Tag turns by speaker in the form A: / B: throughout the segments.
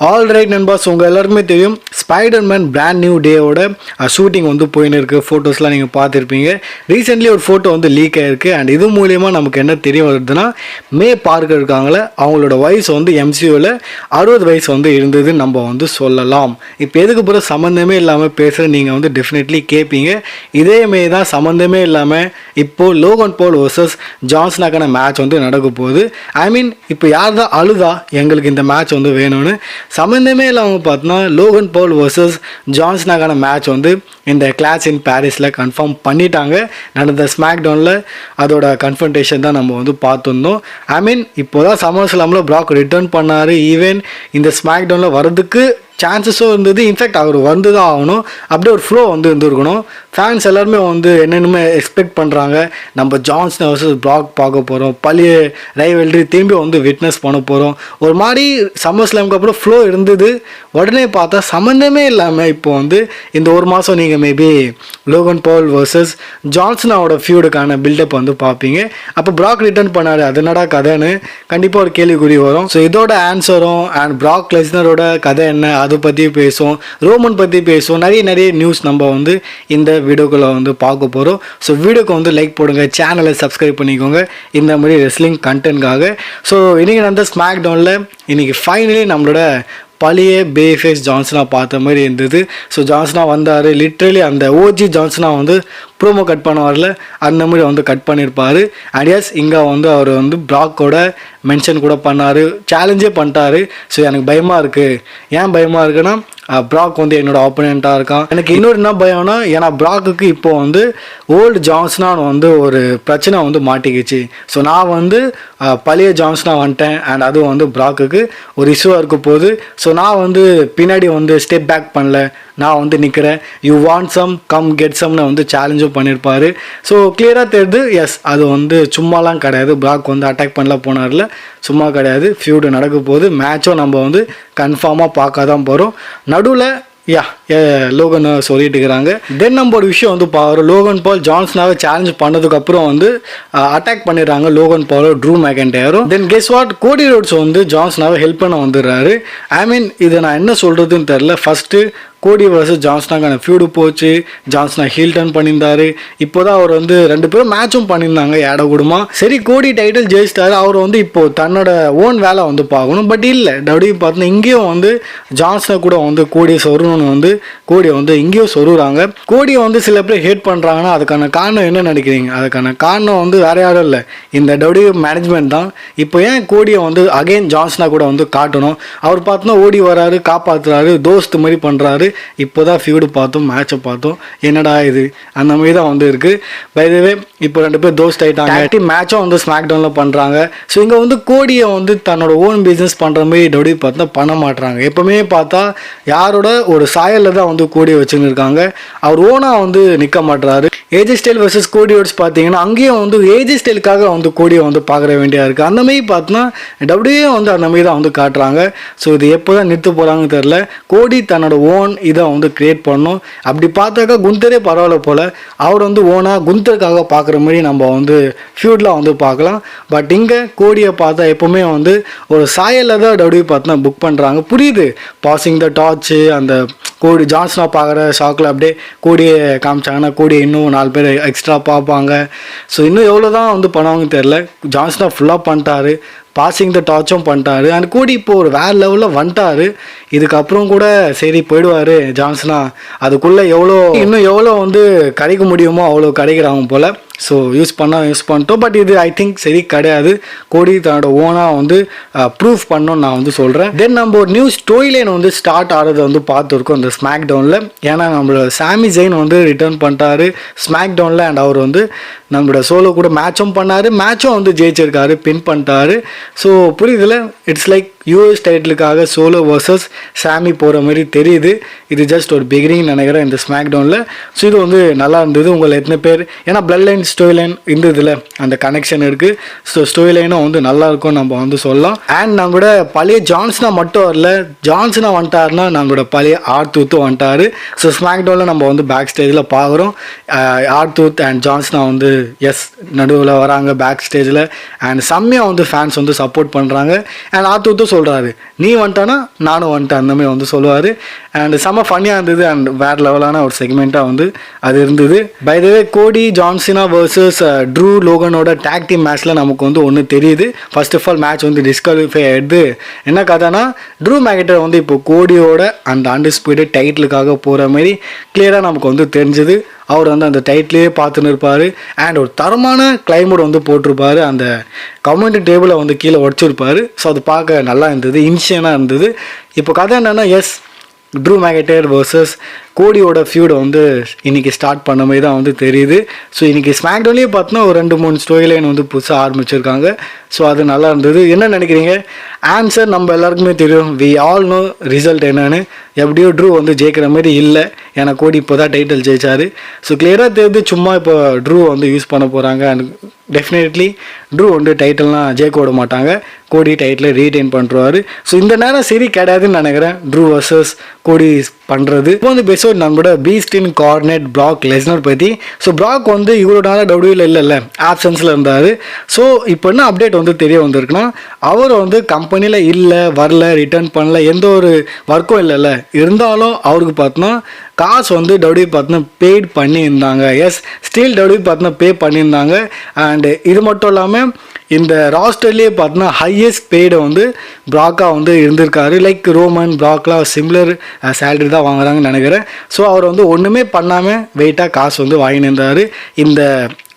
A: All right நண்பாஸ், உங்கள் எல்லாருக்குமே தெரியும் ஸ்பைடர்மேன் பிராண்ட் நியூ டேவோட ஷூட்டிங் வந்து போயின்னு இருக்குது. ஃபோட்டோஸ்லாம் நீங்கள் பார்த்துருப்பீங்க. ரீசெண்ட்லி ஒரு ஃபோட்டோ வந்து லீக் ஆகிருக்கு. அண்ட் இது மூலிமா நமக்கு என்ன தெரிய வருதுன்னா, மே பார்க்கர் இருக்காங்களே அவங்களோட வயசு வந்து MCUவில் 60 வயசு வந்து இருந்ததுன்னு நம்ம வந்து சொல்லலாம். இப்போ எதுக்கு பிறகு சம்மந்தமே இல்லாமல் பேசுகிற நீங்கள் வந்து டெஃபினெட்லி கேட்பீங்க. இதேமாரி தான் சம்மந்தமே இல்லாமல் இப்போது லோகன் பால் வர்சஸ் ஜான்சனாக்கான மேட்ச் வந்து நடக்க போகுது. ஐ மீன் இப்போ யார் தான் அழுதா எங்களுக்கு இந்த மேட்ச் வந்து வேணும்னு சம்மந்தமே இல்லாமல் பார்த்தோன்னா லோகன் பால் வர்சஸ் ஜான்சனாக்கான மேட்ச் வந்து இந்த கிளாஸ் இன் பாரிஸில் கன்ஃபார்ம் பண்ணிட்டாங்க. நடந்த ஸ்மாக் டவுனில் அதோட கன்ஃபர்டேஷன் தான் நம்ம வந்து பார்த்துருந்தோம். ஐ மீன் இப்போ தான் சம்மர்ஸ்லாமில் பிராக் ரிட்டர்ன் பண்ணார். ஈவன் இந்த ஸ்மாக் டவுனில் வரதுக்கு சான்சஸும் இருந்தது. இன்ஃபேக்ட் அவர் வந்து தான் ஆகணும். அப்படியே ஒரு ஃப்ளோ வந்து இருந்திருக்கணும். ஃபேன்ஸ் எல்லாருமே வந்து என்னென்னமே எக்ஸ்பெக்ட் பண்ணுறாங்க. நம்ம ஜான்சன் வர்சஸ் பிராக் பார்க்க போகிறோம். பழைய ரைவல்ரி திரும்பி வந்து விட்னஸ் பண்ண போகிறோம். ஒரு மாதிரி சம்மர் ஸ்லாமுக்கு அப்புறம் ஃப்ளோ இருந்தது. உடனே பார்த்தா சம்மந்தமே இல்லாமல் இப்போ வந்து இந்த ஒரு மாதம் நீங்கள் மேபி லோகன் பால் வர்சஸ் ஜான்சனாவோட ஃபியூடுக்கான பில்டப் வந்து பார்ப்பீங்க. அப்போ பிராக் ரிட்டர்ன் பண்ணார், அது என்னடா கதைன்னு கண்டிப்பாக ஒரு கேள்விக்குறி வரும். ஸோ இதோட ஆன்சரும் அண்ட் பிராக் லெஸ்னரோட கதை என்ன அதை பற்றி பேசுவோம், ரோமன் பற்றி பேசுவோம். நிறைய நியூஸ் நம்ம வந்து இந்த வீடியோக்குள்ளே வந்து பார்க்க போகிறோம். ஸோ வீடியோக்கு வந்து லைக் போடுங்க, சேனலை சப்ஸ்கிரைப் பண்ணிக்கோங்க இந்த மாதிரி ரெஸ்லிங் கண்டென்ட்காக. ஸோ இன்றைக்கி நடந்த ஸ்மாக் டவுனில் இன்றைக்கி ஃபைனலி நம்மளோட பழைய பேஃபேஸ் ஜான்சனா பார்த்த மாதிரி இருந்தது. ஸோ ஜான்சனா வந்தார். லிட்ரலி அந்த ஓஜி ஜான்சனா வந்து ப்ரோமோ கட் பண்ண வரல, அந்த மாதிரி வந்து கட் பண்ணியிருப்பார். அண்ட் எஸ் இங்கே வந்து அவர் வந்து பிராக்கோட மென்ஷன் கூட பண்ணார், சேலஞ்சே பண்ணிட்டாரு. ஸோ எனக்கு பயமாக இருக்குது. ஏன் பயமாக இருக்குன்னா பிராக் வந்து என்னோடய ஆப்போனண்ட்டாக இருக்கான். எனக்கு இன்னொரு என்ன பயம்னா, ஏன்னா பிராக்குக்கு இப்போ வந்து ஓல்டு ஜான்சனான்னு வந்து ஒரு பிரச்சனை வந்து மாட்டிக்கிச்சு. ஸோ நான் வந்து பழைய ஜான்சனா வந்துட்டேன். அண்ட் அதுவும் வந்து பிராக்குக்கு ஒரு இஷ்யூவாக இருக்க போகுது. ஸோ நான் வந்து பின்னாடி வந்து ஸ்டெப் பேக் பண்ணல, நான் வந்து நிற்கிறேன். You want some come get some வந்து சேலஞ்சும் பண்ணியிருப்பார். ஸோ கிளியராக தெரியுது, எஸ் அது வந்து சும்மாலாம் கிடையாது. பிராக் வந்து அட்டாக் பண்ணல போனார்ல, சும்மா கிடையாது. ஃபியூடு நடக்க போகுது. மேட்சும் நம்ம வந்து கன்ஃபார்மாக பார்க்க தான் போகிறோம். நடுவில் லோகன் சொல்லிட்டு இருக்கிறாங்க. தென் நம்ம ஒரு விஷயம் வந்து பார்க்குறோம். லோகன் பால் ஜான்சனாவை சேலஞ்ச் பண்ணதுக்கப்புறம் வந்து அட்டாக் பண்ணிடுறாங்க லோகன் பாலும் ட்ரூ மெக்கன்டையரும். Then guess what, Cody Rhodes வந்து ஜான்சனாவை ஹெல்ப் பண்ண வந்துடுறாரு. ஐ மீன் இதை நான் என்ன சொல்கிறதுன்னு தெரில. ஃபஸ்ட்டு கோடி வர்சஸ் ஜான்சனாக்கான ஃபியூடு போச்சு. ஜான்சனா ஹீல் டர்ன் பண்ணியிருந்தாரு. இப்போ தான் அவர் வந்து 2 பேரும் மேட்சும் பண்ணியிருந்தாங்க ஏட கூடமா. சரி கோடி டைட்டில் ஜெயிச்சிட்டாரு. அவர் வந்து இப்போ தன்னோட ஓன் வேலை வந்து பார்க்கணும். பட் இல்லை, டபிள்யூ பார்த்தோன்னா இங்கேயும் வந்து ஜான்சனை கூட வந்து கோடியை சொருணுன்னு வந்து கோடியை வந்து இங்கேயும் சொருகிறாங்க. கோடியை வந்து சில பேர் ஹேட் பண்ணுறாங்கன்னா அதுக்கான காரணம் என்ன நினைக்கிறீங்க? அதுக்கான காரணம் வந்து வேறு யாரும் இல்லை, இந்த டபிள்யூ மேனேஜ்மெண்ட் தான். இப்போ ஏன் கோடியை வந்து அகைன் ஜான்சனா கூட வந்து காட்டணும்? அவர் பார்த்தோன்னா ஓடி வராரு, காப்பாற்றுறாரு, தோஸ்து மாதிரி பண்ணுறாரு. இப்போ தான் ஃபியூடு பார்த்தோம், மேட்சை பார்த்தோம், என்னடா இது அந்த மாதிரி தான் வந்து இருக்குது. பை தி வே இப்போ 2 பேர் தோஸ்ட் ஆகிட்டாங்க. மேட்சும் வந்து ஸ்மாக் டவுனில் பண்ணுறாங்க. ஸோ இங்கே வந்து கோடியை வந்து தன்னோட ஓன் பிஸ்னஸ் பண்ணுற மாதிரி டபிள்யூ பார்த்தா பண்ண மாட்டுறாங்க. எப்போவுமே பார்த்தா யாரோட ஒரு சாயலில் தான் வந்து கோடியை வச்சுன்னு இருக்காங்க. அவர் ஓனாக வந்து நிற்க மாட்டுறாரு. AJ Styles versus Cody Rhodes பார்த்தீங்கன்னா அங்கேயும் வந்து ஏஜி ஸ்டைலுக்காக வந்து கோடியை வந்து பார்க்குற வேண்டியா இருக்குது. அந்த மாதிரி பார்த்தோன்னா டபிள்யூஏ வந்து அந்த மாதிரி தான் வந்து காட்டுறாங்க. ஸோ இது எப்போ தான் நிறுத்த போகிறாங்கன்னு தெரில. கோடி தன்னோட ஓன் இதை வந்து கிரியேட் பண்ணணும். அப்படி பார்த்தாக்கா குந்தரே பரவாயில்ல போல், அவர் வந்து ஓனாக குந்தருக்காக பார்க்குற மாதிரி நம்ம வந்து ஃபியூட்லாம் வந்து பார்க்கலாம். பட் இங்கே கோடியை பார்த்தா எப்போவுமே வந்து ஒரு சாயலில் தான் டபிள்யூ பார்த்தா புக் பண்ணுறாங்க. புரியுது, பாசிங் த டார்ச்சு அந்த கோடி ஜான்சனா பார்க்குற ஷாக்கில் அப்படியே கோடியை காமிச்சாங்கன்னா கோடியை இன்னும் 4 பேர் எக்ஸ்ட்ரா பார்ப்பாங்க. ஸோ இன்னும் எவ்வளோ தான் வந்து பண்ணுவாங்கன்னு தெரில. ஜான்சனா ஃபுல்லாக பண்ணிட்டாரு, பாசிங் த டார்ச்சும் பண்ணிட்டாரு. அண்ட் கோடி இப்போ ஒரு வேறு லெவலில் வந்துட்டார். இதுக்கப்புறம் கூட சரி போயிடுவார் ஜான்சனா. அதுக்குள்ளே இன்னும் எவ்வளோ வந்து கிடைக்க முடியுமோ அவ்வளோ கிடைக்கிறாங்க போல். ஸோ யூஸ் பண்ணிட்டோம். பட் இது ஐ திங்க் சரி கிடையாது. கோடி தன்னோட ஓனாக வந்து ப்ரூஃப் பண்ணணும்னு நான் வந்து சொல்கிறேன். தென் நம்ம ஒரு நியூ ஸ்டோரி லைன் வந்து ஸ்டார்ட் ஆகிறத வந்து பார்த்துருக்கோம் இந்த ஸ்மாக் டவுனில். ஏன்னா நம்மளோட சாமி ஜெயின் வந்து ரிட்டர்ன் பண்ணிட்டாரு ஸ்மாக் டவுனில். அண்ட் அவர் வந்து நம்மளோட சோலோ கூட மேட்சும் பண்ணார், மேட்சும் வந்து ஜெயிச்சிருக்காரு, பின் பண்ணிட்டாரு. ஸோ புரியுதுல, இட்ஸ் லைக் யூஎஸ் டைட்டிலுக்காக சோலோ வர்சஸ் சாமி போகிற மாதிரி தெரியுது. இது ஜஸ்ட் ஒரு பிகினிங் நினைக்கிறேன் இந்த ஸ்மாக் டவுனில். ஸோ இது வந்து நல்லா இருந்தது. உங்களை எத்தனை பேர், ஏன்னா பிளட் லைன் ஸ்டோரி லைன் இருந்ததுல அந்த கனெக்ஷன் இருக்குது. ஸோ ஸ்டோரி லைனும் வந்து நல்லாயிருக்கும் நம்ம வந்து சொல்லலாம். அண்ட் நம்மளோட பழைய ஜான்சனா மட்டும் வரல, ஜான்சனா வந்துட்டாருன்னா நம்மளோட பழைய ஆர்த்தூத்தும் வந்துட்டார். ஸோ ஸ்மாக் டவுனில் நம்ம வந்து பேக் ஸ்டேஜில் பார்க்குறோம். ஆர்த்தூத் அண்ட் ஜான்சனா வந்து எஸ் நடுவில் வராங்க பேக் ஸ்டேஜில். அண்ட் செம்மையாக வந்து ஃபேன்ஸ் வந்து சப்போர்ட் பண்ணுறாங்க. அண்ட் ஆர்த்தூத்தும் சொல்கிறாரு, நீ வந்துட்டானா நானும் வந்துட்டேன் அந்த மாதிரி வந்து சொல்லுவார். அண்ட் செம்ம ஃபன்னியாக இருந்தது அண்ட் வேறு லெவலான ஒரு செக்மெண்ட்டாக வந்து அது இருந்தது. By the way Cody John Cena versus Drew லோகனோட டேக் டீம் மேட்ச்சில் நமக்கு வந்து ஒன்று தெரியுது. ஃபர்ஸ்ட் ஆஃப் ஆல் மேட்ச் வந்து டிஸ்குவாலிஃபை ஆகிடுது. என்ன கதைனா ட்ரூ மேக்கின்டையர் வந்து இப்போ கோடியோட அந்த அன்டிஸ்பியூட்டட் டைட்டிலுக்காக போகிற மாதிரி கிளியராக நமக்கு வந்து தெரிஞ்சுது. அவர் வந்து அந்த டைட்டிலே பார்த்துன்னு இருப்பார். அண்ட் ஒரு தரமான கிளைமேட் வந்து போட்டிருப்பார். அந்த கமெண்ட் டேபிளை வந்து கீழே உடச்சிருப்பார். ஸோ அது பார்க்க நல்லா இருந்தது, இன்ஷியனாக இருந்தது. இப்போ கதை என்னென்னா, எஸ் ட்ரூ மேக்கின்டையர் வர்சஸ் கோடியோட ஃபியூடை வந்து இன்றைக்கி ஸ்டார்ட் பண்ண மாதிரி தான் வந்து தெரியுது. ஸோ இன்றைக்கி ஸ்மாக்டவுன்லேயே பார்த்தோன்னா ஒரு 2-3 ஸ்டோரி லைன் வந்து புதுசாக ஆரம்பிச்சிருக்காங்க. ஸோ அது நல்லா இருந்தது. என்ன நினைக்கிறீங்க? ஆன்சர் நம்ம எல்லாருக்குமே தெரியும். வி ஆல் நோ ரிசல்ட் என்னன்னு. எப்படியோ ட்ரூ வந்து ஜெயிக்கிற மாதிரி இல்லை. ஏன்னா கோடி இப்போ தான் டைட்டில் ஜெயிச்சார். ஸோ கிளியராக தெரியுது சும்மா இப்போ ட்ரூ வந்து யூஸ் பண்ண போகிறாங்க. அண்ட் டெஃபினெட்லி ட்ரூ வந்து டைட்டில்லாம் ஜெயிக்க விட மாட்டாங்க. கோடி டைட்டில் ரீடைன் பண்ணுறாரு. ஸோ இந்த நேரம் சரி கிடையாதுன்னு நினைக்கிறேன் ட்ரூ வர்சஸ் கோடி பண்ணுறது. இப்போ வந்து எபிசோட் நம்மளோட பீஸ்டின் கார்னெட் ப்ராக் லெஸ்னர் பற்றி. ஸோ ப்ராக் வந்து இவ்வளோ நாளாக டபிள்யூவில் இல்லைல்ல, ஆப்சன்ஸில் இருந்தார். ஸோ இப்போ என்ன அப்டேட் வந்து தெரிய வந்திருக்குன்னா, அவர் வந்து கம்பெனியில் இல்லை, வரல, ரிட்டர்ன் பண்ணல, எந்த ஒரு ஒர்க்கும் இல்லைல்ல. இருந்தாலும் அவருக்கு பார்த்தோன்னா காசு வந்து டபிள்யூ பார்த்தோன்னா பெய்ட் பண்ணியிருந்தாங்க. எஸ், ஸ்டில் டபிள்யூ பார்த்தோன்னா பே பண்ணியிருந்தாங்க. அண்டு இது மட்டும் இல்லாமல் இந்த ராஸ்டர்லேயே பார்த்தோன்னா ஹையஸ்ட் பெய்டை வந்து ப்ராக்காக வந்து இருந்திருக்காரு. லைக் ரோமன் ப்ராக்லாம் சிமிலர் சேலரி தான் வாங்குறாங்கன்னு நினைக்கிறேன். ஸோ அவர் வந்து ஒன்றுமே பண்ணாமல் வெயிட்டாக காசு வந்து வாங்கினிருந்தார். இந்த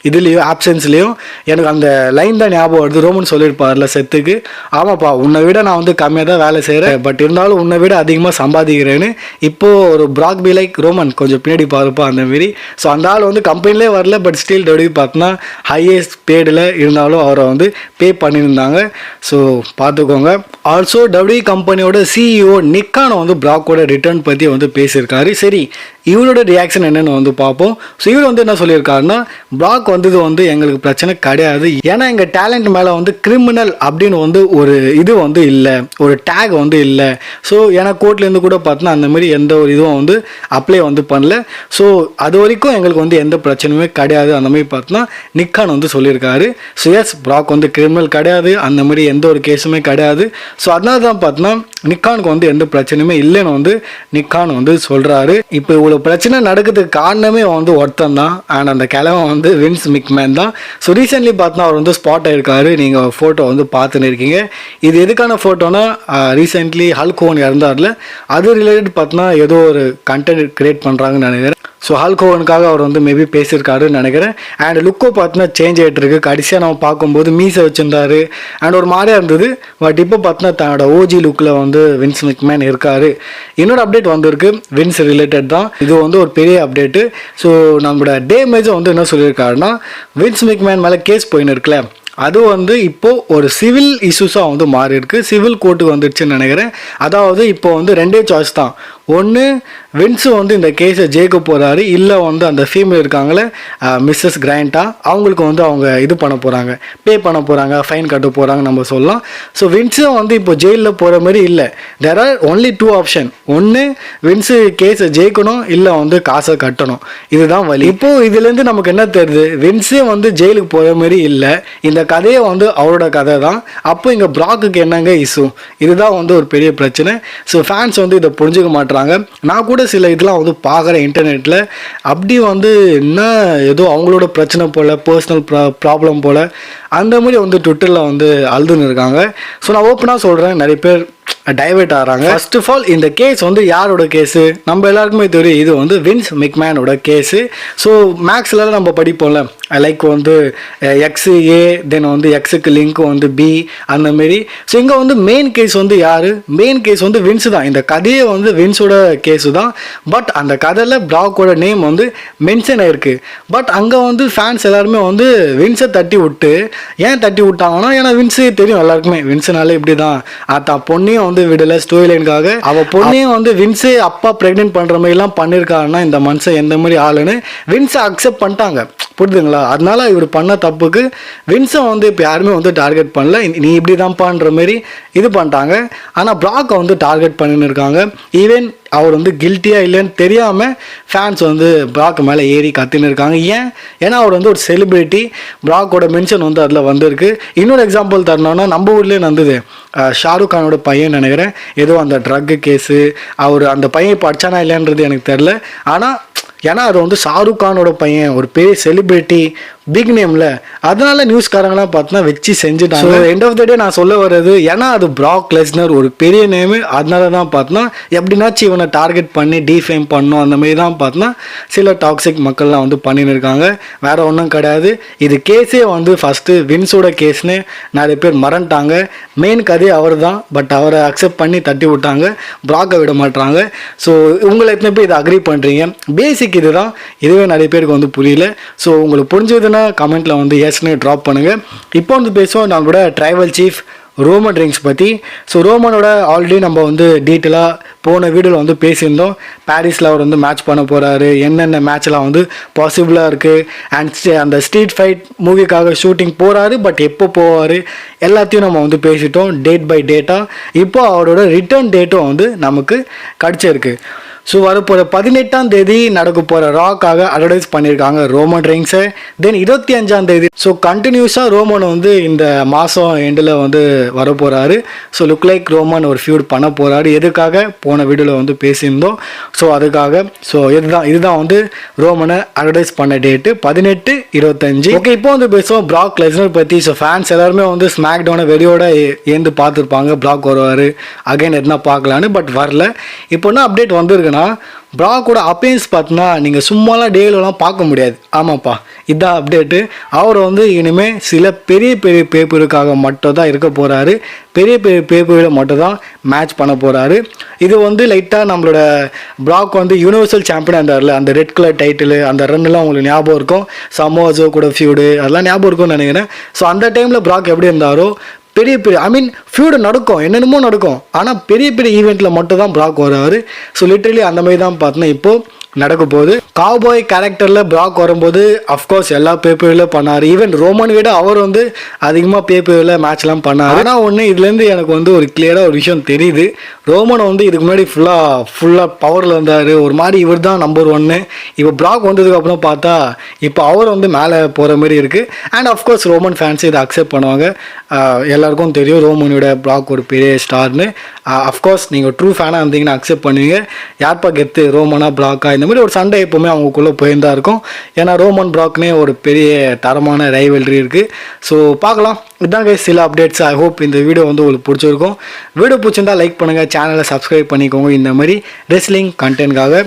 A: இதுலேயும் ஆப்ஷன்ஸ்லேயும் எனக்கு அந்த லைன் தான் ஞாபகம் வருது. ரோமன் சொல்லியிருப்பார்ல செத்துக்கு, ஆமாப்பா உன்னை விட நான் வந்து கம்மியாக தான் வேலை செய்கிறேன், பட் இருந்தாலும் உன்னை விட அதிகமாக சம்பாதிக்கிறேன்னு. இப்போது ஒரு ப்ராக் பி லைக் ரோமன் கொஞ்சம் பின்னாடி பாருப்பா அந்தமாரி. ஸோ அந்த ஆள் வந்து கம்பெனிலே வரல, பட் ஸ்டில் டபிள்யூ பார்த்தோன்னா ஹையஸ்ட் பேடில் இருந்தாலும் அவரை வந்து பே பண்ணியிருந்தாங்க. ஸோ பார்த்துக்கோங்க. ஆல்சோ டபிள்யூ கம்பெனியோட சிஇஓ நிக்கானை வந்து ப்ராக்கோட ரிட்டர்ன் பற்றி வந்து பேசியிருக்காரு. சரி, இவரோட ரியாக்ஷன் என்னென்னு வந்து பார்ப்போம். ஸோ இவர் வந்து என்ன சொல்லியிருக்காருன்னா, ப்ராக் வந்தது வந்து எங்களுக்கு பிரச்சனை கிடையாது, ஏன்னா எங்கள் டேலண்ட் மேலே வந்து கிரிமினல் அப்படின்னு வந்து ஒரு இது வந்து இல்லை, ஒரு டேக் வந்து இல்லை. ஸோ ஏன்னா கோர்ட்லேருந்து கூட பார்த்தோன்னா அந்த மாதிரி எந்த ஒரு இதுவும் வந்து அப்ளை வந்து பண்ணல. ஸோ அது வரைக்கும் எங்களுக்கு வந்து எந்த பிரச்சனையுமே கிடையாது அந்த மாதிரி பார்த்தோன்னா நிக்கான் வந்து சொல்லியிருக்காரு. ஸோ எஸ், ப்ராக் வந்து கிரிமினல் கிடையாது, அந்த மாதிரி எந்த ஒரு கேஸுமே கிடையாது. ஸோ அதனால தான் பார்த்தோன்னா நிக்கானுக்கு வந்து எந்த பிரச்சனையுமே இல்லைன்னு வந்து நிக்கான் வந்து சொல்கிறாரு. இப்போ இவ்வளோ பிரச்சனை நடக்கிறதுக்கு காரணமே வந்து ஒருத்தன் தான். அண்ட் அந்த கிழமை வந்து வின்ஸ் மிக்மேன் தான். ஸோ ரீசென்ட்லி பார்த்தா அவர் வந்து ஸ்பாட் ஆகிருக்காரு. நீங்கள் ஃபோட்டோ வந்து பார்த்துன்னு இருக்கீங்க. இது எதுக்கான ஃபோட்டோனா, ரீசென்ட்லி ஹல்க் ஹோகன் இறந்தார்ல, அது ரிலேட்டட் பார்த்தோன்னா ஏதோ ஒரு கண்டென்ட் கிரியேட் பண்ணுறாங்கன்னு நினைக்கிறேன். ஸோ ஹல்க் ஹோகனுக்காக அவர் வந்து மேபி பேசியிருக்காருன்னு நினைக்கிறேன். அண்ட் லுக்கோ பார்த்தோன்னா சேஞ்ச் ஆகிட்டு இருக்கு. கடைசியாக நம்ம பார்க்கும்போது மீசை வச்சுருந்தாரு அண்ட் ஒரு மாதிரியாக இருந்தது. பட் இப்போ பார்த்தோன்னா தன்னோட ஓஜி லுக்கில் வந்து வின்ஸ் மிக்மேன் இருக்காரு. இன்னொரு அப்டேட் வந்திருக்கு, வின்ஸ் ரிலேட்டட் தான். இது வந்து ஒரு பெரிய அப்டேட்டு. ஸோ நம்மளோட டேமேஜை வந்து என்ன சொல்லியிருக்காருன்னா, வின்ஸ் மிக்மேன் மேலே கேஸ் போயின்னு இருக்குல்ல, அது வந்து இப்போது ஒரு சிவில் இஷ்யூஸாக வந்து மாறி இருக்கு. சிவில் கோர்ட்டுக்கு வந்துடுச்சுன்னு நினைக்கிறேன். அதாவது இப்போ வந்து ரெண்டே சாய்ஸ் தான். ஒன்று, வின்ஸு வந்து இந்த கேஸை ஜெயிக்க போகிறாரு, இல்லை வந்து அந்த ஃபீமேல் இருக்காங்களே மிஸ்ஸஸ் கிராண்டா, அவங்களுக்கு வந்து அவங்க இது பண்ண போகிறாங்க, பே பண்ண போகிறாங்க, ஃபைன் கட்ட போகிறாங்க நம்ம சொல்லலாம். ஸோ வின்ஸும் வந்து இப்போ ஜெயிலில் போகிற மாதிரி இல்லை. There are only 2 option. ஒன்று, வின்ஸு கேஸை ஜெயிக்கணும், இல்லை வந்து காசை கட்டணும். இதுதான் வழி. இப்போது இதுலேருந்து நமக்கு என்ன தெரியுது, வின்ஸே வந்து ஜெயிலுக்கு போகிற மாதிரி இல்லை. இந்த கதையை வந்து அவரோட கதை தான். அப்போ இங்கே ப்ராக்குக்கு என்னங்க இஷ்யூ? இதுதான் வந்து ஒரு பெரிய பிரச்சனை. ஸோ ஃபேன்ஸ் வந்து இதை புரிஞ்சுக்க மாட்டாங்க. நான் கூட சில இதெல்லாம் வந்து பார்க்குறேன் இன்டர்நெட்டில். அப்படி வந்து என்ன ஏதோ அவங்களோட பிரச்சனை போல், பர்சனல் ப்ராப்ளம் போல் அந்த மாதிரி வந்து ட்விட்டரில் வந்து அழுதுன்னு இருக்காங்க. ஸோ நான் ஓப்பனாக சொல்கிறேன், நிறைய பேர் டைவர்ட் ஆகிறாங்க. ஃபர்ஸ்ட் ஆஃப் ஆல் இந்த கேஸ் வந்து யாரோட கேஸு? நம்ம எல்லாருக்குமே தெரியும், இது வந்து வின்ஸ் மிக்மேனோட கேஸு. ஸோ மேக்ஸில் நம்ம படிப்போம்ல, லைக் வந்து எக்ஸு ஏ, தென் வந்து எக்ஸுக்கு லிங்க் வந்து பி, அந்தமாரி. ஸோ இங்கே வந்து மெயின் கேஸ் வந்து யார்? மெயின் கேஸ் வந்து வின்ஸு தான். இந்த கதையை வந்து வின்ஸோட கேஸு தான். பட் அந்த கதையில் ப்ராக்கோட நேம் வந்து மென்ஷன் ஆயிருக்கு. பட் அங்கே வந்து ஃபேன்ஸ் எல்லாருமே வந்து வின்ஸை தட்டி விட்டு, ஏன் தட்டி விட்டாங்கன்னா, ஏன்னா வின்ஸு தெரியும் எல்லாருக்குமே, வின்ஸுனால இப்படி தான் தான் பொண்ணையும் வந்து விடலை ஸ்டோரி லைனுக்காக. அவள் பொண்ணையும் வந்து வின்ஸு அப்பா ப்ரெக்னென்ட் பண்ணுற மாதிரிலாம் பண்ணியிருக்காருன்னா இந்த மனுஷன் எந்த மாதிரி ஆளுன்னு வின்ஸை அக்செப்ட் பண்ணிட்டாங்க. புரியுதுங்களா? அதனால இவர் பண்ண தப்புக்கு வின்ஸை வந்து இப்போ யாருமே வந்து டார்கெட் பண்ணல, நீ இப்படி தான்ப்பான்ற மாரி இது பண்ணிட்டாங்க. ஆனால் ப்ராக்கை வந்து டார்கெட் பண்ணின்னு இருக்காங்க. ஈவன் அவர் வந்து கில்ட்டியாக இல்லைன்னு தெரியாமல் ஃபேன்ஸ் வந்து ப்ராக் மேலே ஏறி கத்தின்னு இருக்காங்க. ஏன்னா அவர் வந்து ஒரு செலிப்ரிட்டி, ப்ராக்கோட மென்ஷன் வந்து அதில் வந்திருக்கு. இன்னொரு எக்ஸாம்பிள் தரணும்னா நம்ம ஊர்லேயே நடந்தது, ஷாருக் கானோட பையன் நினைக்கிறேன், ஏதோ அந்த ட்ரக்கு கேஸு, அவர் அந்த பையன் இப்போ அடிச்சானா இல்லைன்றது எனக்கு தெரில. ஆனால் ஏன்னா அது வந்து ஷாருக் கானோட பையன், ஒரு பெரிய செலிப்ரிட்டி, பிக் நேம்ல, அதனால நியூஸ்காரங்களாம் பார்த்தோன்னா வச்சு செஞ்சுட்டாங்க. எண்ட் ஆஃப் த டே நான் சொல்ல வர்றது, ஏன்னா அது ப்ராக் லெஸ்னர் ஒரு பெரிய நேமு, அதனால தான் பார்த்தோன்னா எப்படின்னாச்சும் இவனை டார்கெட் பண்ணி டிஃபேம் பண்ணும் அந்த மாதிரி தான் பார்த்தோன்னா சில டாக்ஸிக் மக்கள்லாம் வந்து பண்ணின்னு இருக்காங்க. வேற ஒன்றும் கிடையாது. இது கேஸே வந்து ஃபஸ்ட்டு வின்ஸோட கேஸ்னு நிறைய பேர் மறந்துட்டாங்க. மெயின் கதை அவர் தான், பட் அவரை அக்செப்ட் பண்ணி தட்டி விட்டாங்க, ப்ராக்கை விட மாட்டாங்க. ஸோ உங்களை எத்தனை பேர் இதை அக்ரி பண்ணுறீங்க? பேசிக் இதுதான், இதுவே நிறைய பேருக்கு வந்து புரியல. ஸோ உங்களுக்கு புரிஞ்சதுன்னா கமெண்ட்டில் வந்து எஸ்ன்னு ட்ராப் பண்ணுங்கள். இப்போ வந்து பேசுவோம் நம்மளோட ட்ரைபல் சீஃப் ரோமன் ரெயின்ஸ் பற்றி. ஸோ ரோமனோட ஆல்ரெடி நம்ம வந்து டீட்டெயிலாக போன வீடியோவில் வந்து பேசியிருந்தோம். பாரிஸில் அவர் வந்து மேட்ச் பண்ண போகிறாரு, என்னென்ன மேட்ச்லாம் வந்து பாசிபிளாக இருக்குது, அண்ட் அந்த ஸ்ட்ரீட் ஃபைட் மூவிக்காக ஷூட்டிங் போகிறாரு, பட் எப்போ போவார் எல்லாத்தையும் நம்ம வந்து பேசிட்டோம் டேட் பை டேட்டாக. இப்போ அவரோட ரிட்டர்ன் டேட்டும் வந்து நமக்கு கிடச்சிருக்கு. ஸோ வரப்போகிற 18ஆம் தேதி நடக்க போகிற ராக்காக அட்வர்டைஸ் பண்ணியிருக்காங்க ரோமன் ரெயின்ஸை. தென் 25ஆம் தேதி ஸோ கண்டினியூஸாக ரோமன் வந்து இந்த மாதம் எண்டில் வந்து வரப்போகிறாரு. ஸோ லுக் லைக் ரோமன் ஒரு ஃபியூட் பண்ண போகிறாரு. எதுக்காக போன வீடியோவில் வந்து பேசியிருந்தோம். ஸோ அதுக்காக ஸோ இதுதான் வந்து ரோமனை அட்வர்டைஸ் பண்ண டேட்டு 18-25. ஓகே, இப்போ வந்து பேசுவோம் ப்ராக் லெஸ்னர் பற்றி. ஸோ ஃபேன்ஸ் எல்லாருமே வந்து ஸ்மாக் டவுனை வெளியோட ஏந்து பார்த்துருப்பாங்க, ப்ராக் வருவார் அகைன் எதுனா பார்க்கலான்னு, பட் வரல. இப்போ என்ன அப்டேட் வந்துருக்கு, ப்ராக்கோட அப்பீயன்ஸ் பார்த்தீங்கன்னா நீங்கள் சும்மாலாம் டேலெலாம் பார்க்க முடியாது. ஆமாப்பா, இதுதான் அப்டேட்டு. அவர் வந்து இனிமேல் சில பெரிய பெரிய பேப்பருக்காக மட்டும் தான் இருக்க போகிறாரு, பெரிய பெரிய பேப்பரில் மட்டும் தான் மேட்ச் பண்ண போகிறாரு. இது வந்து லைட்டாக நம்மளோட ப்ராக் வந்து யூனிவர்சல் சாம்பியன் இருந்தார்ல, அந்த ரெட் கலர் டைட்டில், அந்த ரன்னுலாம் உங்களுக்கு ஞாபகம் இருக்கும், சமோசோ கூட ஃபியூடு அதெல்லாம் ஞாபகம் இருக்கும்னு நினைக்கிறேன். ஸோ அந்த டைமில் ப்ராக் எப்படி இருந்தாரோ பெரிய பெரிய ஃபியூடு நடக்கும், என்னென்னமோ நடக்கும், ஆனால் பெரிய பெரிய ஈவெண்ட்டில் மட்டும் தான் ப்ராக் வராரு. ஸோ லிட்ரலி அந்த மாதிரி தான் பார்த்தோன்னா இப்போது நடக்க போகுது. காவ்பாய் கேரக்டரில் ப்ராக் வரும்போது அஃப்கோர்ஸ் எல்லா பேப்பரில் பண்ணார். ஈவன் ரோமன் விட அவர் வந்து அதிகமாக பேப்பரில் மேட்ச்லாம் பண்ணார். ஆனால் ஒன்று இதுலேருந்து எனக்கு வந்து ஒரு கிளியராக ஒரு விஷயம் தெரியுது, ரோமன் வந்து இதுக்கு முன்னாடி ஃபுல்லாக பவரில் இருந்தார், ஒரு மாதிரி இவர் தான் நம்பர் 1. இப்போ ப்ராக் வந்ததுக்கப்புறம் பார்த்தா இப்போ அவர் வந்து மேலே போகிற மாதிரி இருக்குது. அண்ட் அஃப்கோர்ஸ் ரோமன் ஃபேன்ஸ் இதை அக்செப்ட் பண்ணுவாங்க. எல்லாருக்கும் தெரியும் ரோமனோட ப்ராக் ஒரு பெரிய ஸ்டார்னு. அஃப்கோர்ஸ் நீங்கள் ட்ரூ ஃபேனாக இருந்தீங்கன்னா அக்செப்ட் பண்ணுவீங்க. யார்ப்பா கெத்து, ரோமனா ப்ராக்கா, இந்த மாதிரி ஒரு சண்டை எப்போவுமே அவங்களுக்குள்ளே போயிருந்தா இருக்கும். ஏன்னா ரோமன் ப்ராக்னே ஒரு பெரிய தரமான ரைவல்ரி இருக்குது. ஸோ பார்க்கலாம். இதாங்க சில அப்டேட்ஸ். ஐ ஹோப் இந்த வீடியோ வந்து உங்களுக்கு பிடிச்சிருக்கும். வீடியோ பிடிச்சிருந்தா லைக் பண்ணுங்கள், சேனலை சப்ஸ்கிரைப் பண்ணிக்கோங்க இந்த மாதிரி ரெஸ்லிங் கண்டென்ட்காக.